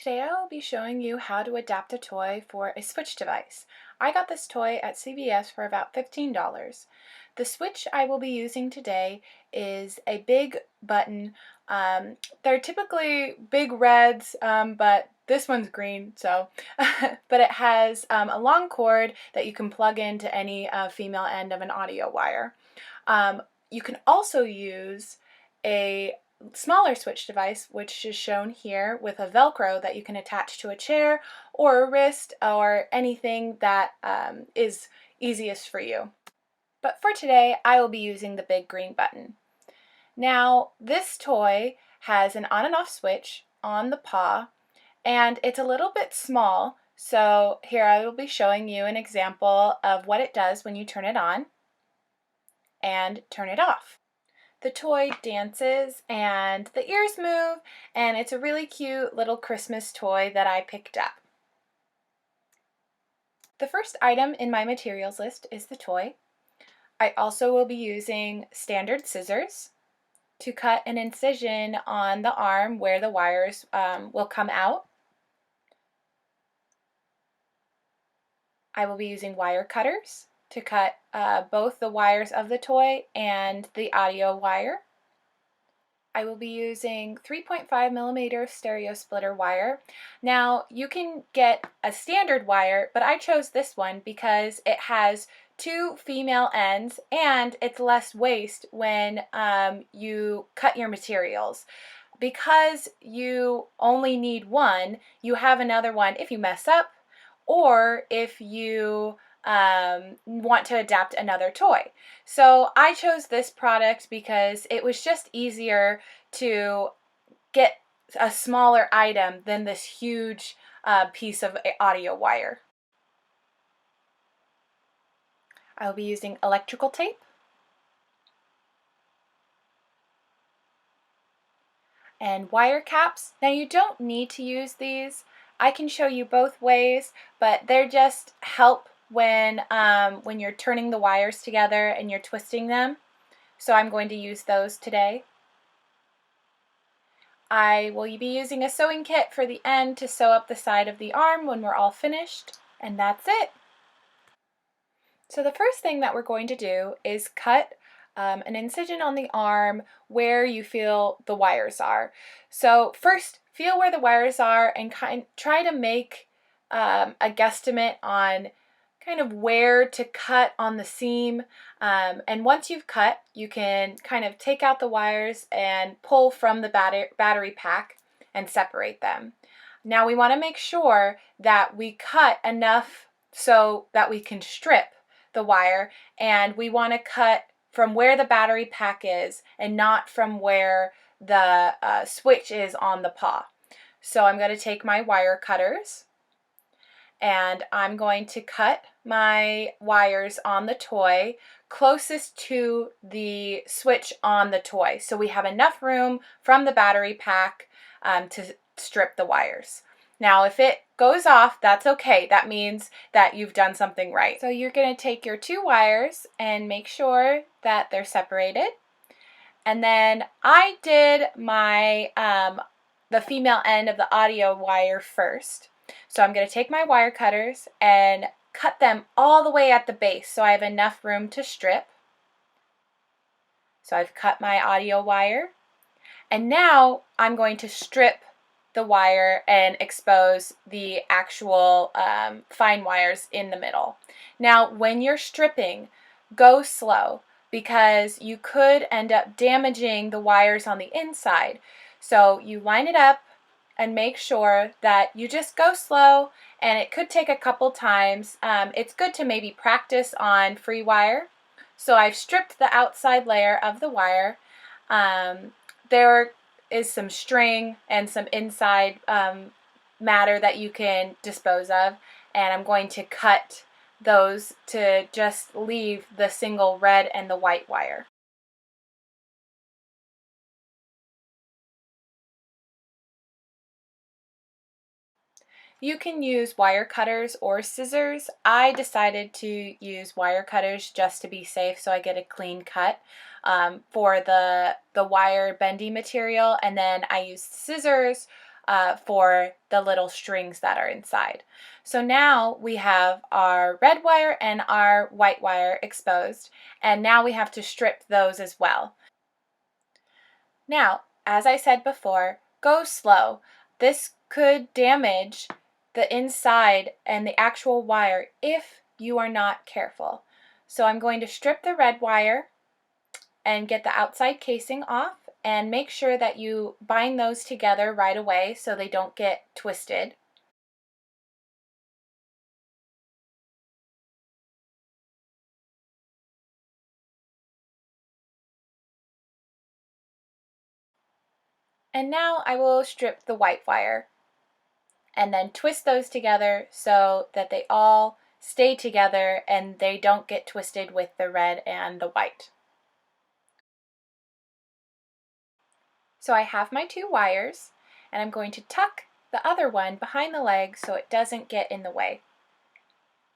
Today I will be showing you how to adapt a toy for a Switch device. I got this toy at CVS for about $15. The Switch I will be using today is a big button. They're typically big reds, but this one's green, so but it has a long cord that you can plug into any female end of an audio wire. You can also use a smaller Switch device, which is shown here, with a Velcro that you can attach to a chair or a wrist or anything that is easiest for you. But for today, I will be using the big green button. Now, this toy has an on and off switch on the paw, and it's a little bit small, so here I will be showing you an example of what it does when you turn it on and turn it off. The toy dances and the ears move, and it's a really cute little Christmas toy that I picked up. The first item in my materials list is the toy. I also will be using standard scissors to cut an incision on the arm where the wires will come out. I will be using wire cutters to cut both the wires of the toy and the audio wire. I will be using 3.5mm stereo splitter wire. Now, you can get a standard wire, but I chose this one because it has two female ends and it's less waste when you cut your materials. Because you only need one, you have another one if you mess up or if you want to adapt another toy. So I chose this product because it was just easier to get a smaller item than this huge piece of audio wire. I will be using electrical tape, and wire caps. Now, you don't need to use these. I can show you both ways, but they're just help when you're turning the wires together and you're twisting them. So I'm going to use those today. I will be using a sewing kit for the end to sew up the side of the arm when we're all finished, and that's it. So the first thing that we're going to do is cut an incision on the arm where you feel the wires are. So first, feel where the wires are and try to make a guesstimate on kind of where to cut on the seam. And once you've cut, you can kind of take out the wires and pull from the battery pack and separate them. Now we want to make sure that we cut enough so that we can strip the wire, and we want to cut from where the battery pack is and not from where the switch is on the paw. So I'm going to take my wire cutters and I'm going to cut my wires on the toy closest to the switch on the toy, so we have enough room from the battery pack to strip the wires. Now, if it goes off, that's okay. That means that you've done something right. So you're going to take your two wires and make sure that they're separated. And then I did my the female end of the audio wire first. So I'm going to take my wire cutters and cut them all the way at the base so I have enough room to strip. So I've cut my audio wire. And now I'm going to strip the wire and expose the actual fine wires in the middle. Now, when you're stripping, go slow because you could end up damaging the wires on the inside. So you line it up and make sure that you just go slow, and it could take a couple times. It's good to maybe practice on free wire. So I've stripped the outside layer of the wire. There is some string and some inside matter that you can dispose of, and I'm going to cut those to just leave the single red and the white wire. You can use wire cutters or scissors. I decided to use wire cutters just to be safe so I get a clean cut for the wire bendy material, and then I used scissors for the little strings that are inside. So now we have our red wire and our white wire exposed, and now we have to strip those as well. Now, as I said before, go slow. This could damage the inside and the actual wire if you are not careful. So I'm going to strip the red wire and get the outside casing off, and make sure that you bind those together right away so they don't get twisted. And now I will strip the white wire and then twist those together so that they all stay together and they don't get twisted with the red and the white. So I have my two wires, and I'm going to tuck the other one behind the leg so it doesn't get in the way.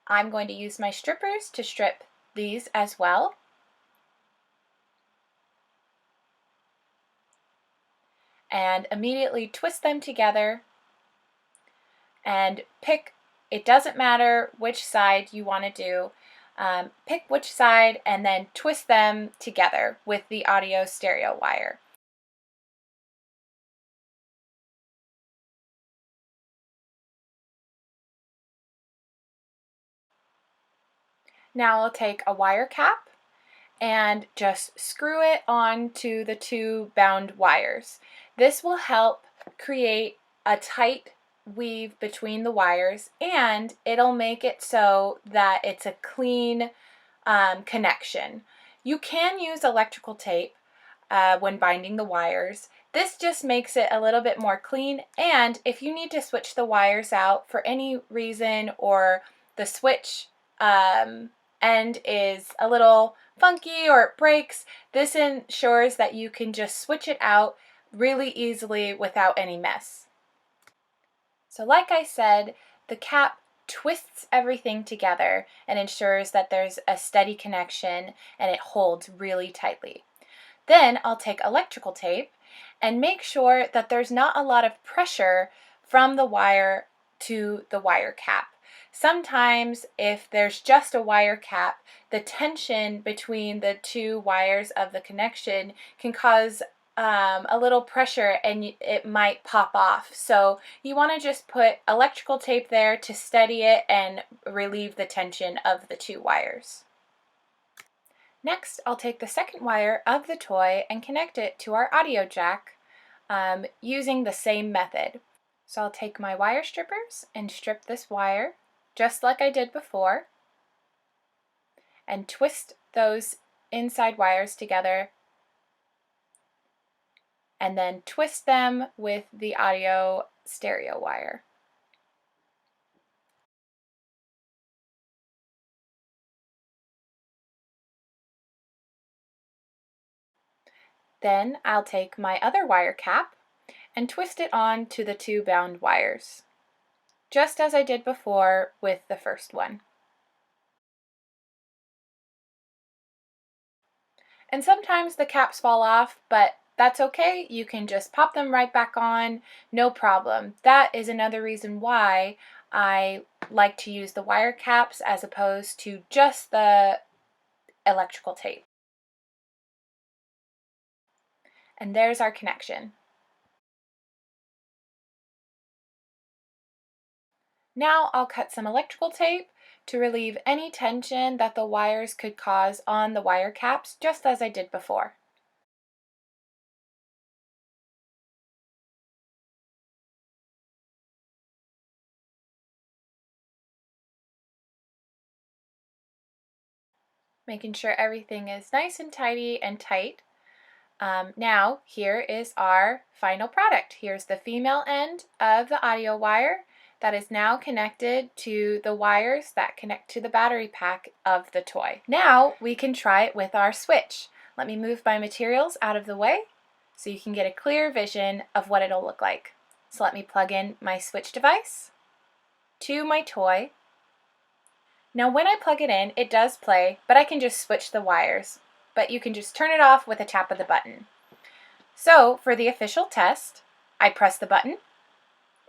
I'm going to use my strippers to strip these as well. And immediately twist them together and pick, it doesn't matter which side you want to do, pick which side and then twist them together with the audio stereo wire. Now I'll take a wire cap and just screw it onto the two bound wires. This will help create a tight weave between the wires, and it'll make it so that it's a clean connection. You can use electrical tape when binding the wires. This just makes it a little bit more clean, and if you need to switch the wires out for any reason, or the switch end is a little funky or it breaks, this ensures that you can just switch it out really easily without any mess. So like I said, the cap twists everything together and ensures that there's a steady connection and it holds really tightly. Then I'll take electrical tape and make sure that there's not a lot of pressure from the wire to the wire cap. Sometimes if there's just a wire cap, the tension between the two wires of the connection can cause a little pressure and it might pop off. So you want to just put electrical tape there to steady it and relieve the tension of the two wires. Next, I'll take the second wire of the toy and connect it to our audio jack using the same method. So I'll take my wire strippers and strip this wire just like I did before, and twist those inside wires together, and then twist them with the audio stereo wire. Then I'll take my other wire cap and twist it on to the two bound wires, just as I did before with the first one. And sometimes the caps fall off, but that's okay. You can just pop them right back on, no problem. That is another reason why I like to use the wire caps as opposed to just the electrical tape. And there's our connection. Now I'll cut some electrical tape to relieve any tension that the wires could cause on the wire caps, just as I did before. Making sure everything is nice and tidy and tight. Now here is our final product. Here's the female end of the audio wire that is now connected to the wires that connect to the battery pack of the toy. Now we can try it with our switch. Let me move my materials out of the way so you can get a clear vision of what it'll look like. So let me plug in my switch device to my toy. Now when I plug it in, it does play, but I can just switch the wires. But you can just turn it off with a tap of the button. So for the official test, I press the button,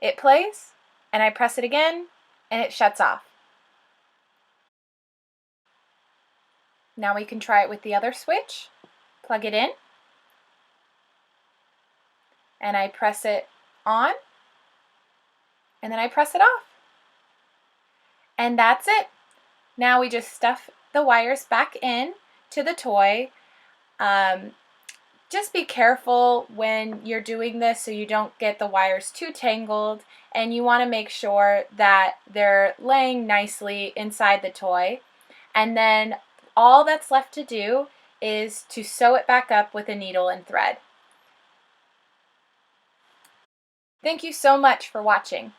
it plays, and I press it again, and it shuts off. Now we can try it with the other switch. Plug it in, and I press it on, and then I press it off. And that's it. Now we just stuff the wires back in to the toy. Just be careful when you're doing this so you don't get the wires too tangled, and you want to make sure that they're laying nicely inside the toy. And then all that's left to do is to sew it back up with a needle and thread. Thank you so much for watching.